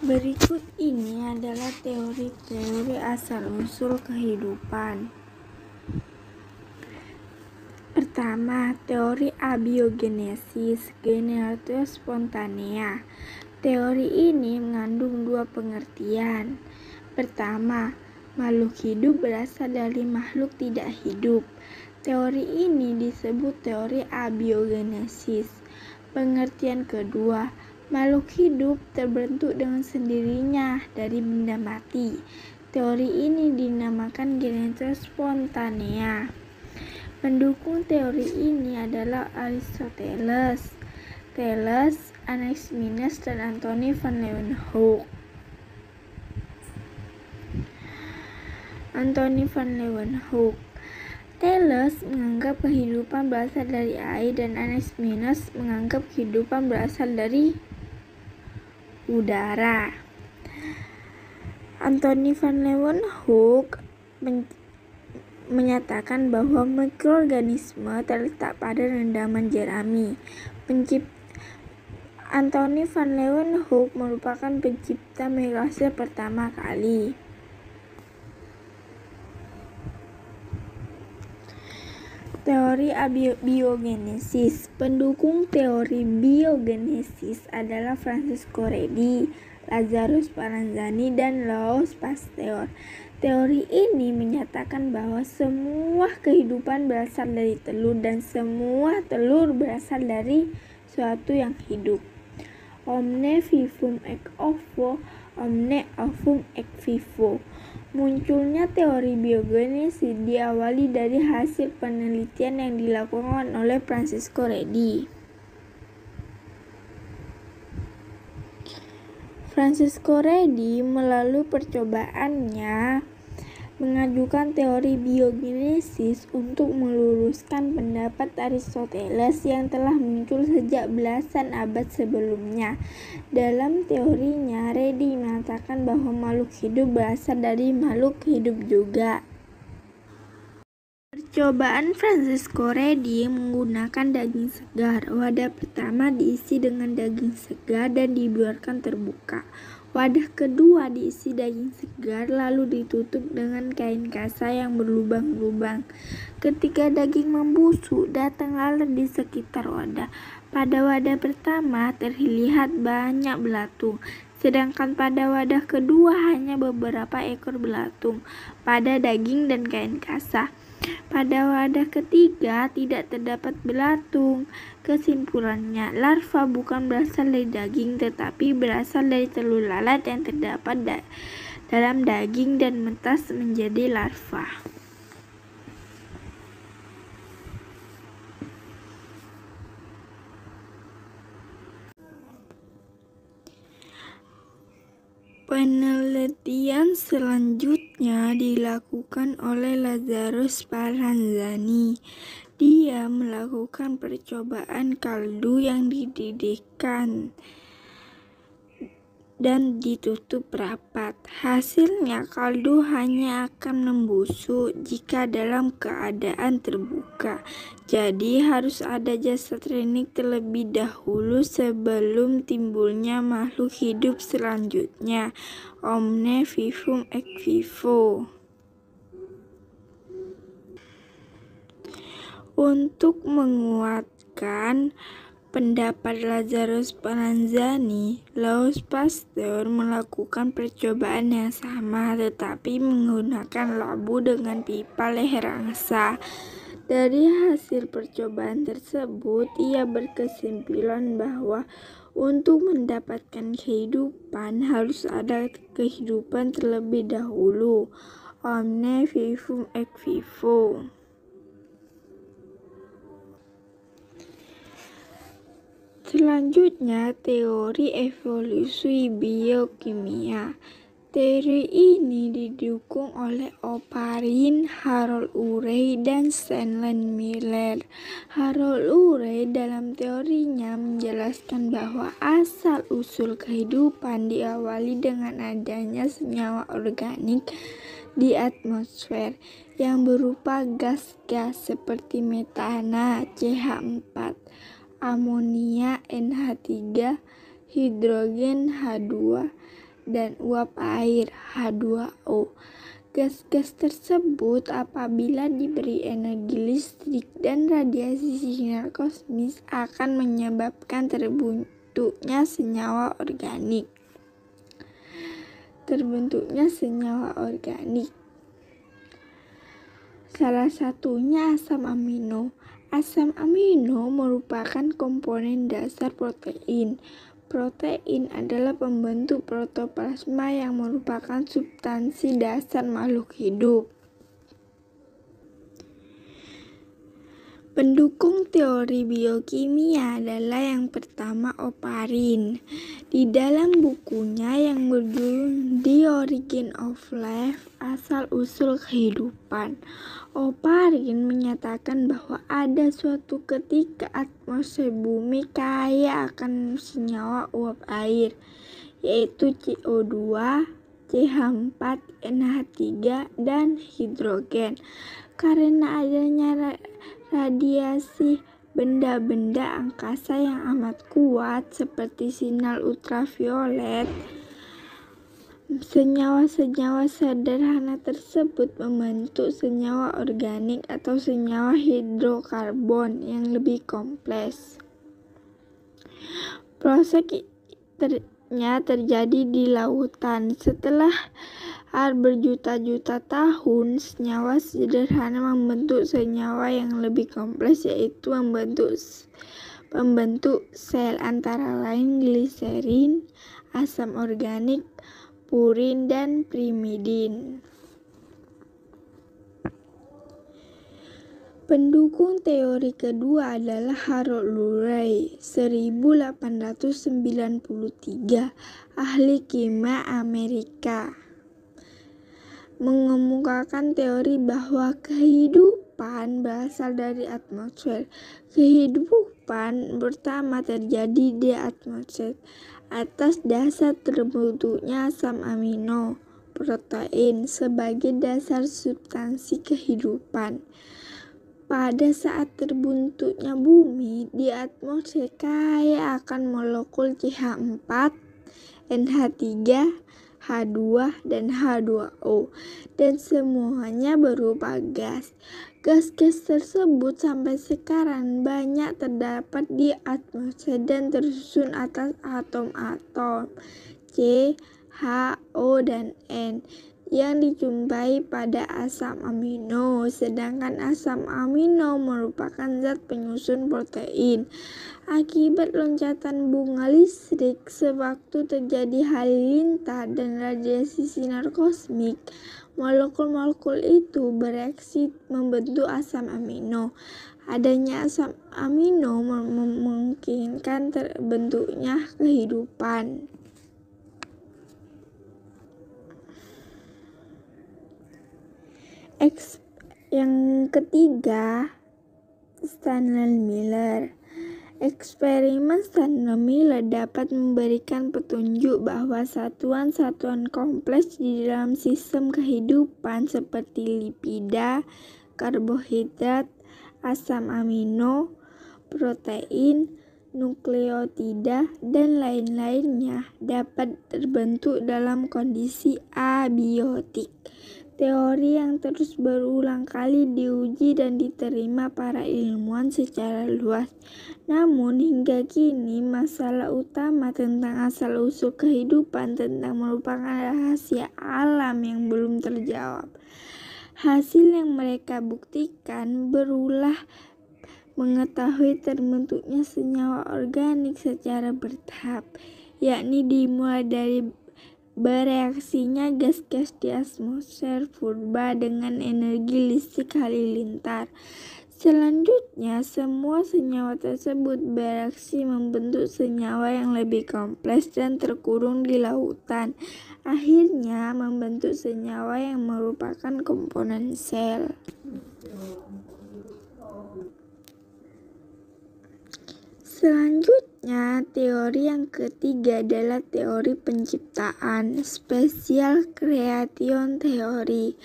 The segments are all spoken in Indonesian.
Berikut ini adalah teori-teori asal-usul kehidupan. Pertama, teori abiogenesis, generatio spontanea. Teori ini mengandung dua pengertian. Pertama, makhluk hidup berasal dari makhluk tidak hidup. Teori ini disebut teori abiogenesis. Pengertian kedua, makhluk hidup terbentuk dengan sendirinya dari benda mati. Teori ini dinamakan generatio spontanea. Pendukung teori ini adalah Aristoteles, Thales, Anaximenes, dan Anthony van Leeuwenhoek. Thales menganggap kehidupan berasal dari air dan Anaximenes menganggap kehidupan berasal dari udara. Anthony van Leeuwenhoek menyatakan bahwa mikroorganisme terletak pada rendaman jerami. Anthony van Leeuwenhoek merupakan pencipta mikrosel pertama kali. Teori biogenesis. Pendukung teori biogenesis adalah Francesco Redi, Lazarus Spallanzani, dan Louis Pasteur. Teori ini menyatakan bahwa semua kehidupan berasal dari telur dan semua telur berasal dari suatu yang hidup. Omne vivum ex ovo, omne ovum ex vivo. Munculnya teori biogenesis diawali dari hasil penelitian yang dilakukan oleh Francesco Redi. Francesco Redi melalui percobaannya mengajukan teori biogenesis untuk meluruskan pendapat Aristoteles yang telah muncul sejak belasan abad sebelumnya. Dalam teorinya, Redi mengatakan bahwa makhluk hidup berasal dari makhluk hidup juga. Percobaan Francesco Redi menggunakan daging segar. Wadah pertama diisi dengan daging segar dan dibiarkan terbuka. Wadah kedua diisi daging segar lalu ditutup dengan kain kasa yang berlubang-lubang. Ketika daging membusuk, datang lalat di sekitar wadah. Pada wadah pertama terlihat banyak belatung, sedangkan pada wadah kedua hanya beberapa ekor belatung pada daging dan kain kasa. Pada wadah ketiga tidak terdapat belatung. Kesimpulannya, larva bukan berasal dari daging tetapi berasal dari telur lalat yang terdapat dalam daging dan menetas menjadi larva. Penelitian selanjutnya dilakukan oleh Lazarus Spallanzani. Dia melakukan percobaan kaldu yang dididihkan dan ditutup rapat. Hasilnya, kaldu hanya akan membusuk jika dalam keadaan terbuka. Jadi harus ada jasa training terlebih dahulu sebelum timbulnya makhluk hidup selanjutnya. Omne vivum ex vivo. Untuk menguatkan pendapat Lazarus Spallanzani, Louis Pasteur melakukan percobaan yang sama tetapi menggunakan labu dengan pipa leher angsa. Dari hasil percobaan tersebut, ia berkesimpulan bahwa untuk mendapatkan kehidupan harus ada kehidupan terlebih dahulu. Omne vivum ex vivo. Selanjutnya, teori evolusi biokimia. Teori ini didukung oleh Oparin, Harold Urey, dan Stanley Miller. Harold Urey dalam teorinya menjelaskan bahwa asal-usul kehidupan diawali dengan adanya senyawa organik di atmosfer yang berupa gas-gas seperti metana CH4, amonia NH3, hidrogen H2, dan uap air H2O. Gas-gas tersebut apabila diberi energi listrik dan radiasi sinar kosmis akan menyebabkan terbentuknya senyawa organik. Salah satunya asam amino. Asam amino merupakan komponen dasar protein. Protein adalah pembentuk protoplasma yang merupakan substansi dasar makhluk hidup. Pendukung teori biokimia adalah yang pertama Oparin. Di dalam bukunya yang berjudul The Origin of Life, Asal-Usul Kehidupan, Oparin menyatakan bahwa ada suatu ketika atmosfer bumi kaya akan senyawa uap air, yaitu CO2, CH4, NH3, dan hidrogen. Karena adanya radiasi benda-benda angkasa yang amat kuat seperti sinar ultraviolet, senyawa-senyawa sederhana tersebut membentuk senyawa organik atau senyawa hidrokarbon yang lebih kompleks. Prosesnya terjadi di lautan. Setelah berjuta-juta tahun, senyawa sederhana membentuk senyawa yang lebih kompleks, yaitu membentuk sel, antara lain gliserin, asam organik, purin, dan pirimidin. Pendukung teori kedua adalah Harold Urey, 1893, ahli kimia Amerika, mengemukakan teori bahwa kehidupan berasal dari atmosfer. Kehidupan pertama terjadi di atmosfer atas dasar terbentuknya asam amino, protein, sebagai dasar substansi kehidupan. Pada saat terbentuknya bumi, di atmosfer kaya akan molekul CH4, NH3, H2, dan H2O, dan semuanya berupa gas. Gas-gas tersebut sampai sekarang banyak terdapat di atmosfer dan tersusun atas atom-atom C, H, O, dan N yang dijumpai pada asam amino, sedangkan asam amino merupakan zat penyusun protein. Akibat loncatan bunga listrik sewaktu terjadi halilintar dan radiasi sinar kosmik, molekul-molekul itu bereaksi membentuk asam amino. Adanya asam amino memungkinkan terbentuknya kehidupan. Yang ketiga, Stanley-Miller. Eksperimen Stanley-Miller dapat memberikan petunjuk bahwa satuan-satuan kompleks di dalam sistem kehidupan seperti lipida, karbohidrat, asam amino, protein, nukleotida, dan lain-lainnya dapat terbentuk dalam kondisi abiotik. Teori yang terus berulang kali diuji dan diterima para ilmuwan secara luas. Namun hingga kini masalah utama tentang asal-usul kehidupan merupakan rahasia alam yang belum terjawab. Hasil yang mereka buktikan berulah mengetahui terbentuknya senyawa organik secara bertahap, yakni dimulai dari bereaksinya gas-gas di atmosfer purba dengan energi listrik halilintar. Selanjutnya, semua senyawa tersebut bereaksi membentuk senyawa yang lebih kompleks dan terkurung di lautan. Akhirnya membentuk senyawa yang merupakan komponen sel. Selanjutnya, teori yang ketiga adalah teori penciptaan, special creation theory.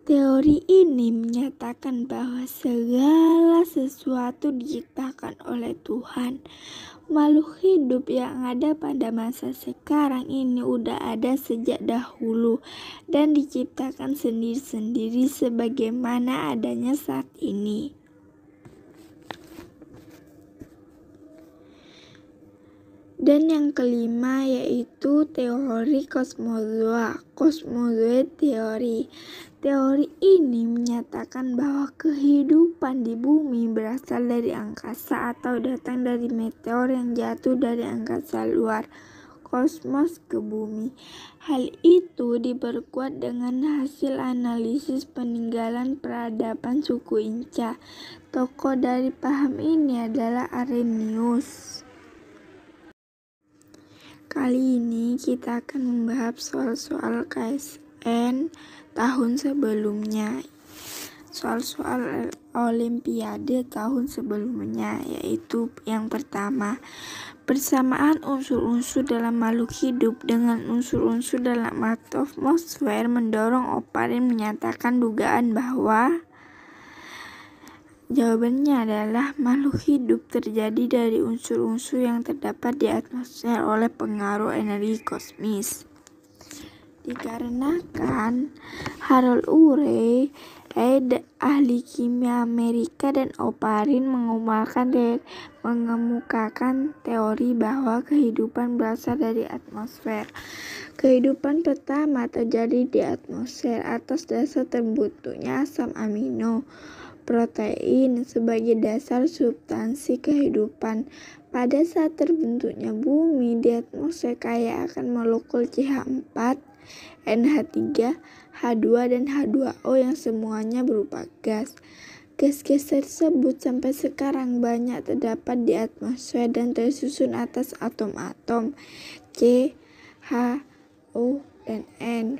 Teori ini menyatakan bahwa segala sesuatu diciptakan oleh Tuhan. Makhluk hidup yang ada pada masa sekarang ini udah ada sejak dahulu dan diciptakan sendiri-sendiri sebagaimana adanya saat ini. Dan yang kelima yaitu teori kosmozoa, kosmozoid teori. Teori ini menyatakan bahwa kehidupan di bumi berasal dari angkasa atau datang dari meteor yang jatuh dari angkasa luar kosmos ke bumi. Hal itu diperkuat dengan hasil analisis peninggalan peradaban suku Inca. Tokoh dari paham ini adalah Arrhenius. Kali ini kita akan membahas soal-soal KSN tahun sebelumnya. Soal-soal Olimpiade tahun sebelumnya, yaitu yang pertama, persamaan unsur-unsur dalam makhluk hidup dengan unsur-unsur dalam atmosfer mendorong Oparin menyatakan dugaan bahwa jawabannya adalah makhluk hidup terjadi dari unsur-unsur yang terdapat di atmosfer oleh pengaruh energi kosmis. Dikarenakan Harold Urey, ahli kimia Amerika, dan Oparin mengemukakan teori bahwa kehidupan berasal dari atmosfer. Kehidupan pertama terjadi di atmosfer atas dasar terbentuknya asam amino protein sebagai dasar substansi kehidupan. Pada saat terbentuknya bumi di atmosfer kaya akan molekul CH4, NH3, H2, dan H2O yang semuanya berupa gas. Gas-gas tersebut sampai sekarang banyak terdapat di atmosfer dan tersusun atas atom-atom C, H, O, dan N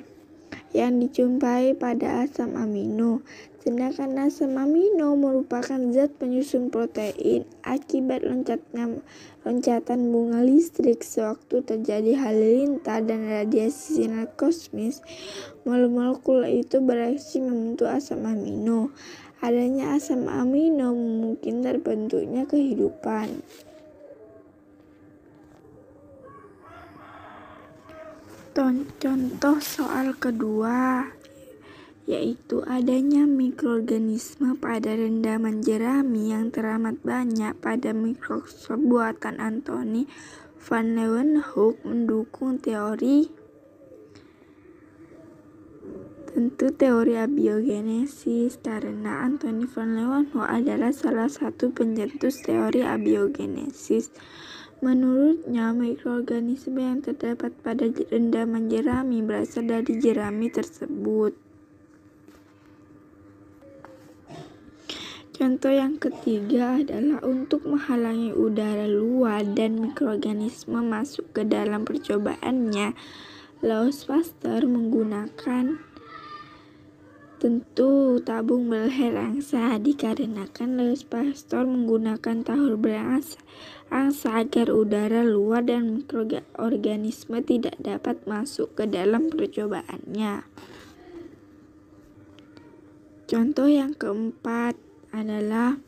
yang dijumpai pada asam amino. Sedangkan asam amino merupakan zat penyusun protein. Akibat loncatan bunga listrik sewaktu terjadi halilintar dan radiasi sinar kosmis, molekul itu bereaksi membentuk asam amino. Adanya asam amino memungkinkan terbentuknya kehidupan. Contoh soal kedua yaitu adanya mikroorganisme pada rendaman jerami yang teramat banyak pada mikroskop buatan Anthony van Leeuwenhoek mendukung teori abiogenesis karena Anthony van Leeuwenhoek adalah salah satu pencetus teori abiogenesis. Menurutnya, mikroorganisme yang terdapat pada rendaman jerami berasal dari jerami tersebut. Contoh yang ketiga adalah untuk menghalangi udara luar dan mikroorganisme masuk ke dalam percobaannya, Louis Pasteur menggunakan tentu tabung berleher angsa. Dikarenakan Louis Pasteur menggunakan tahun berangsa agar udara luar dan mikroorganisme tidak dapat masuk ke dalam percobaannya. Contoh yang keempat adalah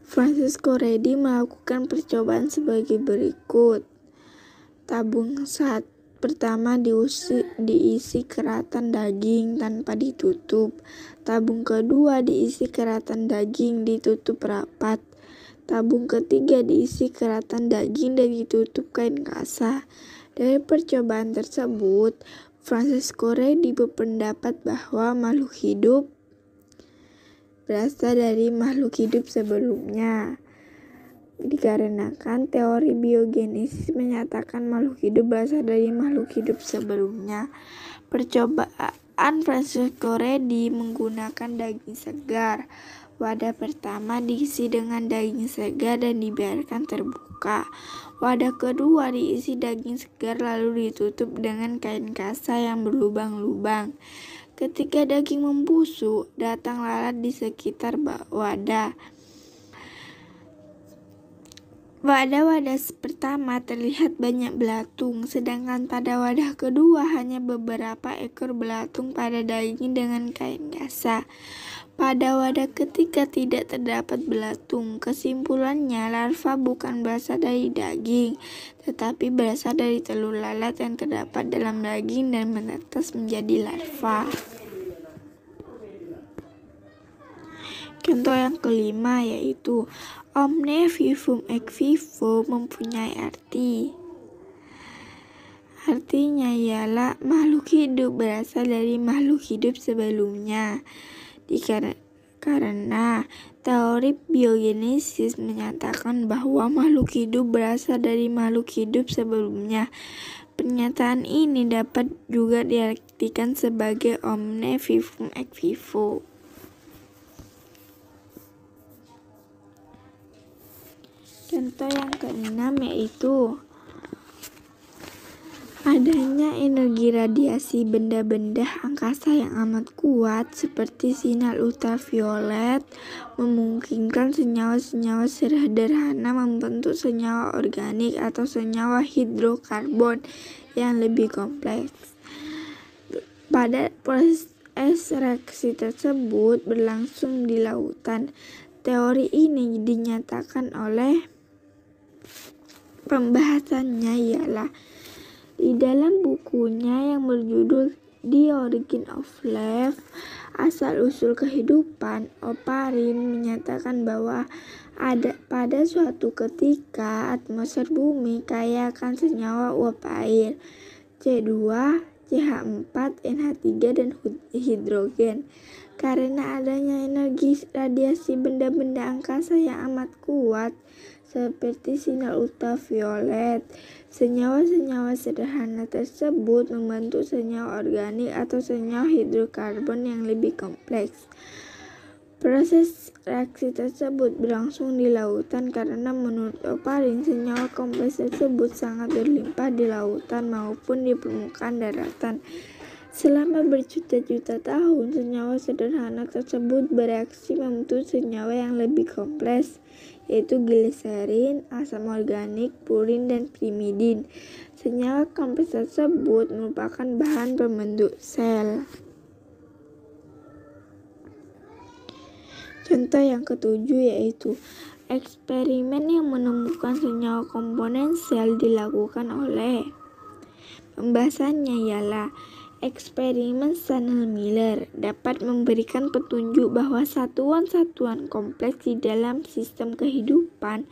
Francesco Redi melakukan percobaan sebagai berikut. Tabung pertama diisi keratan daging tanpa ditutup. Tabung kedua diisi keratan daging ditutup rapat. Tabung ketiga diisi keratan daging dan ditutup kain kasa. Dari percobaan tersebut, Francesco Redi berpendapat bahwa makhluk hidup berasal dari makhluk hidup sebelumnya. Dikarenakan teori biogenesis menyatakan makhluk hidup berasal dari makhluk hidup sebelumnya. Percobaan Francesco Redi menggunakan daging segar. Wadah pertama diisi dengan daging segar dan dibiarkan terbuka. Wadah kedua diisi daging segar lalu ditutup dengan kain kasa yang berlubang-lubang. Ketika daging membusuk, datang lalat di sekitar wadah. Pada wadah pertama terlihat banyak belatung, sedangkan pada wadah kedua hanya beberapa ekor belatung pada daging dengan kain gasa. Pada wadah ketiga tidak terdapat belatung. Kesimpulannya, larva bukan berasal dari daging, tetapi berasal dari telur lalat yang terdapat dalam daging dan menetas menjadi larva. Contoh yang kelima yaitu omne vivum ex vivo mempunyai arti. Artinya ialah makhluk hidup berasal dari makhluk hidup sebelumnya. Karena teori biogenesis menyatakan bahwa makhluk hidup berasal dari makhluk hidup sebelumnya. Pernyataan ini dapat juga diartikan sebagai omne vivum ex vivo. Contoh yang keenam yaitu adanya energi radiasi benda-benda angkasa yang amat kuat seperti sinar ultraviolet memungkinkan senyawa-senyawa sederhana membentuk senyawa organik atau senyawa hidrokarbon yang lebih kompleks. Pada proses reaksi tersebut berlangsung di lautan. Teori ini dinyatakan oleh pembahasannya ialah di dalam bukunya yang berjudul The Origin of Life, Asal-usul Kehidupan, Oparin menyatakan bahwa pada suatu ketika atmosfer bumi kaya akan senyawa uap air, C2, CH4, NH3, dan hidrogen. Karena adanya energi radiasi benda-benda angkasa yang amat kuat, seperti sinar ultraviolet, senyawa-senyawa sederhana tersebut membentuk senyawa organik atau senyawa hidrokarbon yang lebih kompleks. Proses reaksi tersebut berlangsung di lautan karena menurut Oparin senyawa kompleks tersebut sangat berlimpah di lautan maupun di permukaan daratan. Selama berjuta-juta tahun, senyawa sederhana tersebut bereaksi membentuk senyawa yang lebih kompleks, yaitu gliserin, asam organik, purin, dan pirimidin. Senyawa kompleks tersebut merupakan bahan pembentuk sel. Contoh yang ketujuh yaitu eksperimen yang menemukan senyawa komponen sel dilakukan oleh pembahasannya ialah eksperimen Shanell-Miller dapat memberikan petunjuk bahwa satuan-satuan kompleks di dalam sistem kehidupan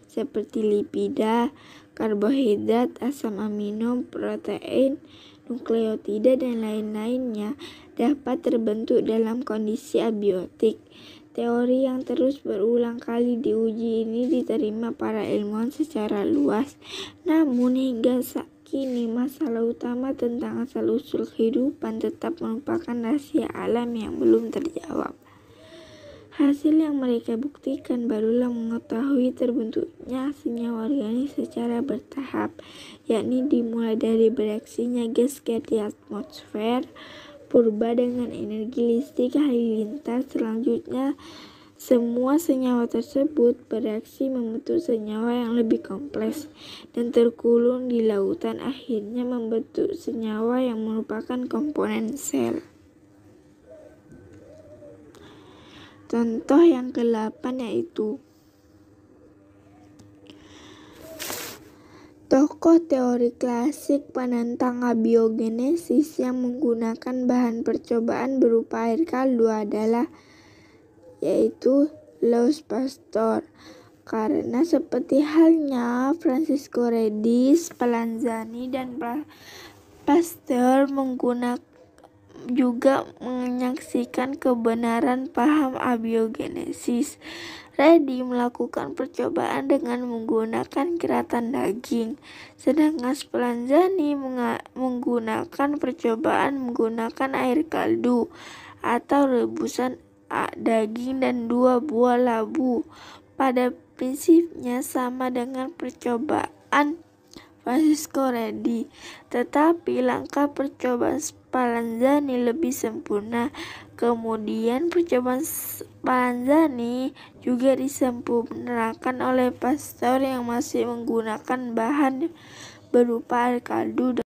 seperti lipida, karbohidrat, asam amino, protein, nukleotida, dan lain-lainnya dapat terbentuk dalam kondisi abiotik. Teori yang terus berulang kali diuji ini diterima para ilmuwan secara luas. Namun hingga kini masalah utama tentang asal-usul kehidupan tetap merupakan rahasia alam yang belum terjawab. Hasil yang mereka buktikan barulah mengetahui terbentuknya senyawa organik secara bertahap, yakni dimulai dari bereaksinya gas di atmosfer purba dengan energi listrik halilintar. Selanjutnya semua senyawa tersebut bereaksi membentuk senyawa yang lebih kompleks dan terkurung di lautan, akhirnya membentuk senyawa yang merupakan komponen sel. Contoh yang ke-8 yaitu tokoh teori klasik penentang abiogenesis yang menggunakan bahan percobaan berupa air kaldu adalah yaitu Louis Pasteur. Karena seperti halnya Francisco Redi, Spallanzani, dan Pasteur juga menyaksikan kebenaran paham abiogenesis. Redi melakukan percobaan dengan menggunakan kiratan daging, sedangkan Spallanzani menggunakan percobaan menggunakan air kaldu atau rebusan daging dan 2 buah labu. Pada prinsipnya sama dengan percobaan Francisco Redi, tetapi langkah percobaan Spallanzani lebih sempurna. Kemudian percobaan Spallanzani juga disempurnakan oleh Pasteur yang masih menggunakan bahan berupa air kaldu